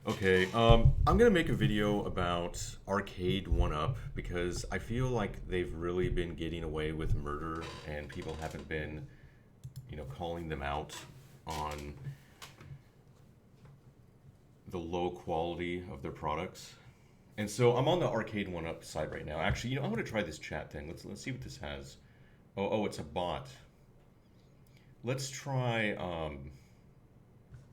Okay, I'm gonna make a video about Arcade1UP because I feel like they've really been getting away with murder and people haven't been, calling them out on the low quality of their products. And so I'm on the Arcade1UP site right now. Actually, I'm gonna try this chat thing. Let's see what this has. Oh, it's a bot. Let's try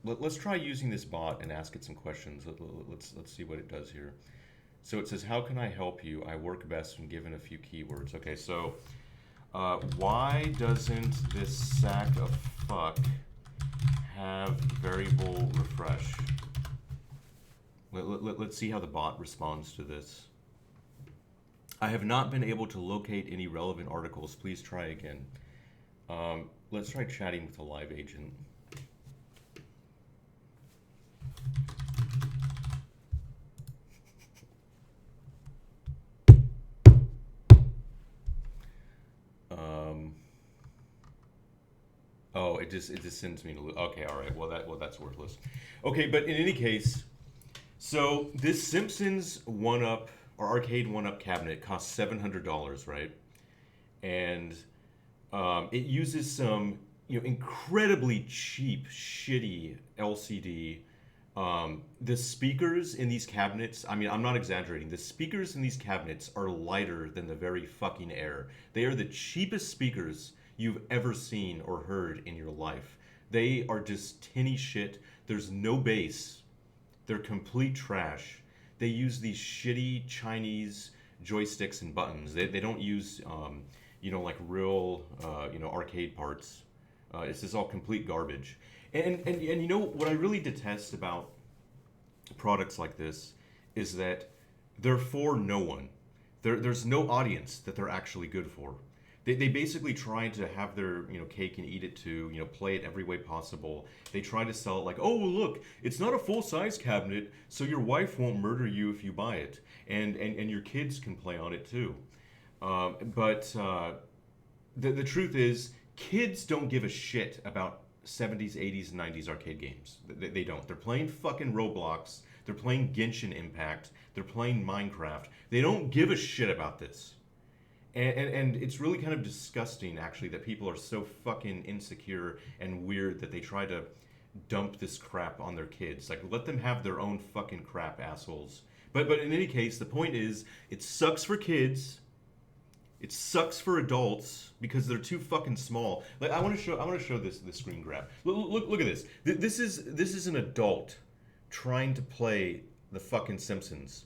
let's try using this bot and ask it some questions. Let's see what it does here. So it says, "How can I help you? I work best when given a few keywords." Okay, so why doesn't this sack of fuck have variable refresh? Let's see how the bot responds to this. I have not been able to locate any relevant articles. Please try again. Let's try chatting with a live agent. Oh, it just sends me to. Okay, all right. That's worthless. Okay, but in any case, so this Simpsons One Up or Arcade1UP cabinet costs $700, right? And it uses some incredibly cheap, shitty LCD. The speakers in these cabinets, I mean, I'm not exaggerating. The speakers in these cabinets are lighter than the very fucking air. They are the cheapest speakers you've ever seen or heard in your life. They are just tinny shit. There's no bass. They're complete trash. They use these shitty Chinese joysticks and buttons. They don't use, like real, arcade parts. It's just all complete garbage. And what I really detest about products like this is that they're for no one. There's no audience that they're actually good for. They basically try to have their cake and eat it too. Play it every way possible. They try to sell it like, oh look, it's not a full size cabinet, so your wife won't murder you if you buy it, and your kids can play on it too. But the truth is, kids don't give a shit about 70s, 80s, and 90s arcade games. They don't. They're playing fucking Roblox. They're playing Genshin Impact. They're playing Minecraft. They don't give a shit about this. And it's really kind of disgusting, actually, that people are so fucking insecure and weird that they try to dump this crap on their kids. Like, let them have their own fucking crap, assholes. But in any case, the point is, it sucks for kids. It sucks for adults because they're too fucking small. Like, I want to show this screen grab. Look at this. This is an adult trying to play the fucking Simpsons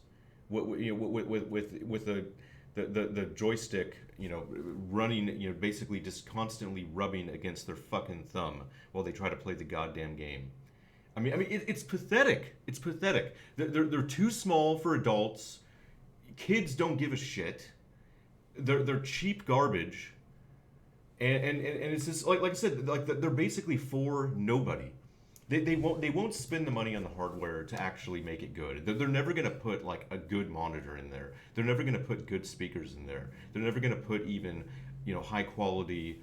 with the joystick, running, basically just constantly rubbing against their fucking thumb while they try to play the goddamn game. I mean, it's pathetic. It's pathetic. They're too small for adults. Kids don't give a shit. They're cheap garbage, and it's just like I said, like they're basically for nobody. They won't spend the money on the hardware to actually make it good. They're never gonna put like a good monitor in there. They're never gonna put good speakers in there. They're never gonna put even high quality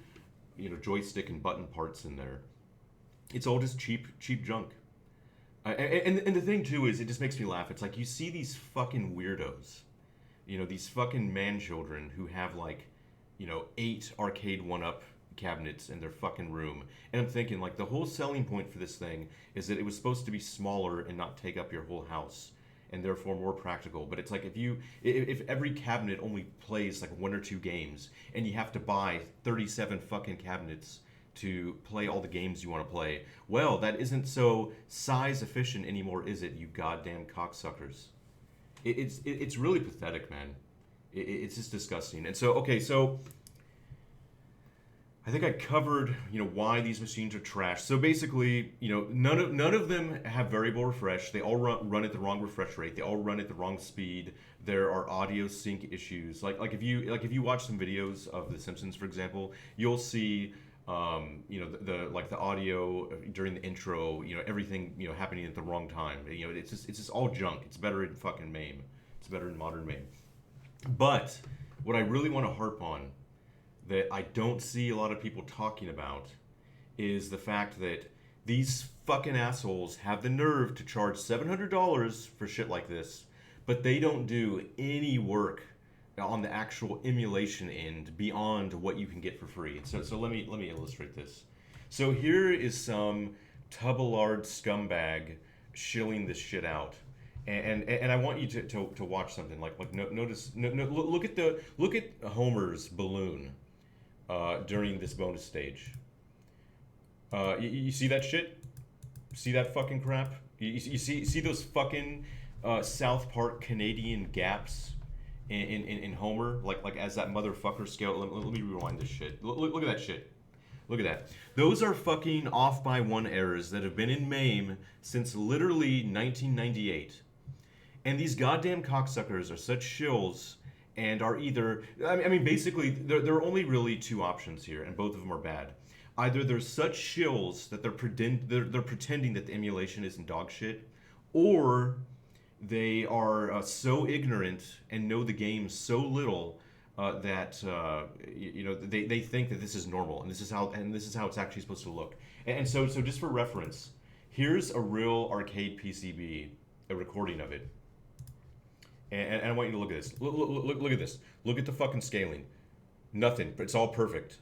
joystick and button parts in there. It's all just cheap junk. And the thing too is, it just makes me laugh. It's like you see these fucking weirdos, these fucking man children who have like 8 Arcade1UP cabinets in their fucking room, and I'm thinking, like, the whole selling point for this thing is that it was supposed to be smaller and not take up your whole house, and therefore more practical. But it's like, if every cabinet only plays like 1 or 2 games, and you have to buy 37 fucking cabinets to play all the games you want to play, well, that isn't so size efficient anymore, is it, you goddamn cocksuckers? It's really pathetic, man. It's just disgusting. And so, okay, so I think I covered, why these machines are trash. So basically, none of them have variable refresh. They all run at the wrong refresh rate. They all run at the wrong speed. There are audio sync issues. Like if you watch some videos of The Simpsons, for example, you'll see, the audio during the intro, everything, happening at the wrong time. It's just all junk. It's better in fucking MAME. It's better in modern MAME. But what I really want to harp on, that I don't see a lot of people talking about, is the fact that These fucking assholes have the nerve to charge $700 for shit like this, but they don't do any work on the actual emulation end beyond what you can get for free. So let me illustrate this. So here is some Tubalard scumbag shilling this shit out. And I want you to watch something like notice look at Homer's balloon during this bonus stage. You see that shit? See that fucking crap? You see those fucking South Park Canadian gaps in Homer? Like as that motherfucker scale. Let me rewind this shit. Look at that shit. Look at that. Those are fucking off by one errors that have been in MAME since literally 1998. And these goddamn cocksuckers are such shills and are either... I mean, basically, there are only really two options here, and both of them are bad. Either they're such shills that they're pretending that the emulation isn't dog shit, or they are so ignorant and know the game so little that they think that this is normal and this is how it's actually supposed to look. And so just for reference, here's a real arcade PCB, a recording of it. And I want you to look at this. Look at this. Look at the fucking scaling. Nothing, but it's all perfect.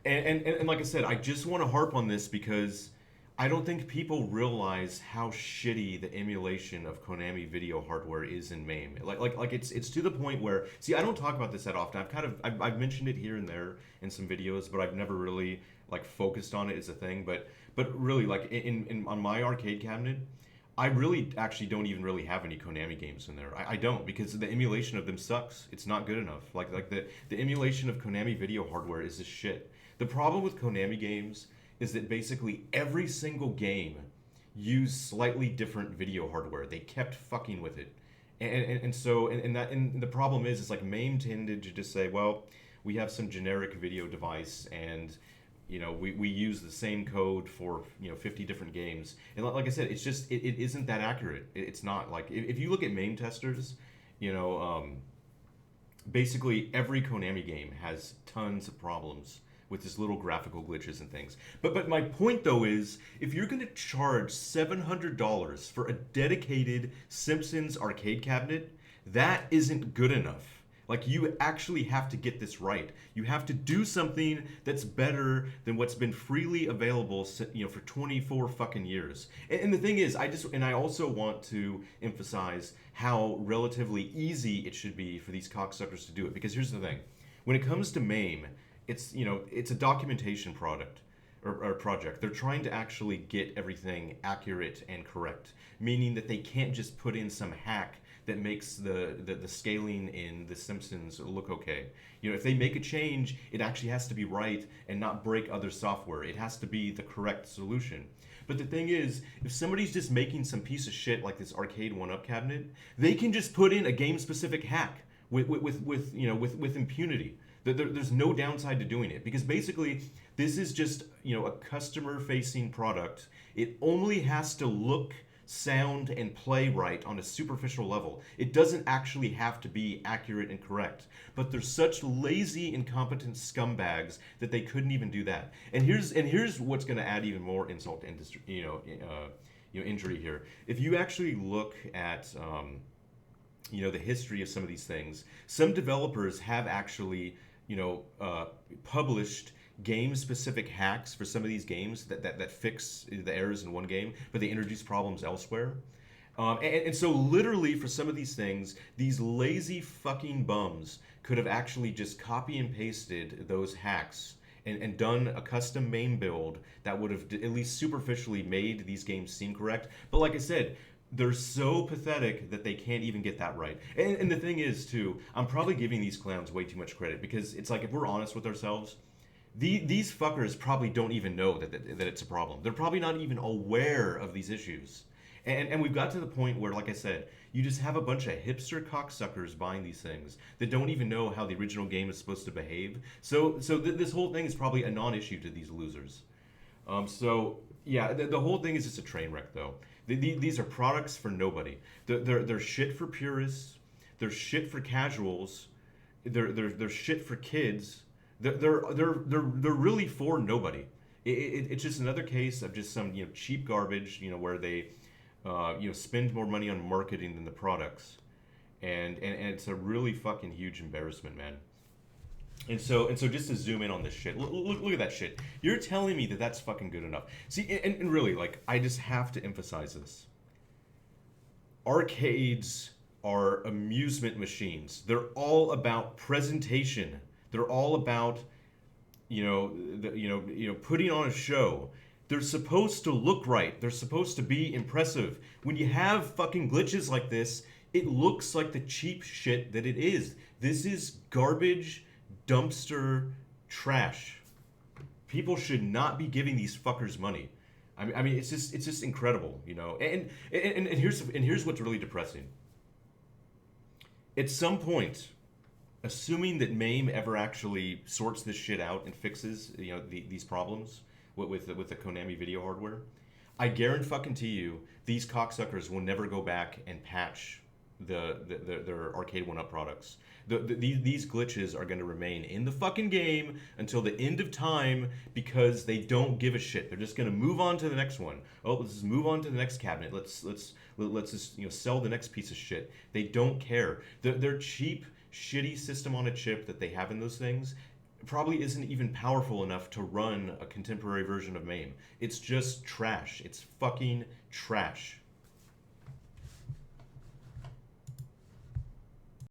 And like I said, I just want to harp on this because I don't think people realize how shitty the emulation of Konami video hardware is in MAME. Like it's to the point where, see, I don't talk about this that often. I've mentioned it here and there in some videos, but I've never really like focused on it as a thing. But really, like on my arcade cabinet, I really actually don't even really have any Konami games in there. I don't, because the emulation of them sucks. It's not good enough. Like the emulation of Konami video hardware is just shit. The problem with Konami games is that basically every single game used slightly different video hardware. They kept fucking with it. And the problem is like MAME tended to just say, well, we have some generic video device and we use the same code for 50 different games. And like I said, it's just it isn't that accurate. It's not. Like if you look at MAME testers, basically every Konami game has tons of problems with just little graphical glitches and things. But my point though is, if you're going to charge $700 for a dedicated Simpsons arcade cabinet, that isn't good enough. Like, you actually have to get this right. You have to do something that's better than what's been freely available, for 24 fucking years. And the thing is, I also want to emphasize how relatively easy it should be for these cocksuckers to do it. Because here's the thing: when it comes to MAME, it's a documentation product or project. They're trying to actually get everything accurate and correct, meaning that they can't just put in some hack that makes the scaling in The Simpsons look okay. If they make a change, it actually has to be right and not break other software. It has to be the correct solution. But the thing is, if somebody's just making some piece of shit like this Arcade1UP cabinet, they can just put in a game-specific hack with impunity. There's no downside to doing it, because basically this is just a customer-facing product. It only has to look, sound, and play right on a superficial level. It doesn't actually have to be accurate and correct. But they're such lazy, incompetent scumbags that they couldn't even do that. And here's what's going to add even more insult to industry, injury here. If you actually look at the history of some of these things, some developers have actually published game-specific hacks for some of these games that fix the errors in one game, but they introduce problems elsewhere. And so literally for some of these things, these lazy fucking bums could have actually just copy and pasted those hacks and done a custom MAME build that would have at least superficially made these games seem correct. But like I said, they're so pathetic that they can't even get that right. And the thing is, too, I'm probably giving these clowns way too much credit, because it's like, if we're honest with ourselves, these fuckers probably don't even know that it's a problem. They're probably not even aware of these issues. And we've got to the point where, like I said, you just have a bunch of hipster cocksuckers buying these things that don't even know how the original game is supposed to behave. So this whole thing is probably a non-issue to these losers. The whole thing is just a train wreck, though. These are products for nobody. They're shit for purists. They're shit for casuals. They're shit for kids. They're really for nobody. It's just another case of just some cheap garbage, where they spend more money on marketing than the products, and it's a really fucking huge embarrassment, man. And so just to zoom in on this shit, look at that shit. You're telling me that that's fucking good enough? See, and really, like, I just have to emphasize this. Arcades are amusement machines. They're all about presentation. They're all about putting on a show. They're supposed to look right. They're supposed to be impressive. When you have fucking glitches like this, it looks like the cheap shit that it is. This is garbage, dumpster, trash. People should not be giving these fuckers money. I mean, it's just incredible, And here's what's really depressing. At some point, assuming that MAME ever actually sorts this shit out and fixes these problems with the Konami video hardware, I guarantee you these cocksuckers will never go back and patch their Arcade1UP products. These glitches are going to remain in the fucking game until the end of time because they don't give a shit. They're just going to move on to the next one. Oh, let's just move on to the next cabinet. Let's just sell the next piece of shit. They don't care. Their cheap, shitty system on a chip that they have in those things probably isn't even powerful enough to run a contemporary version of MAME. It's just trash. It's fucking trash.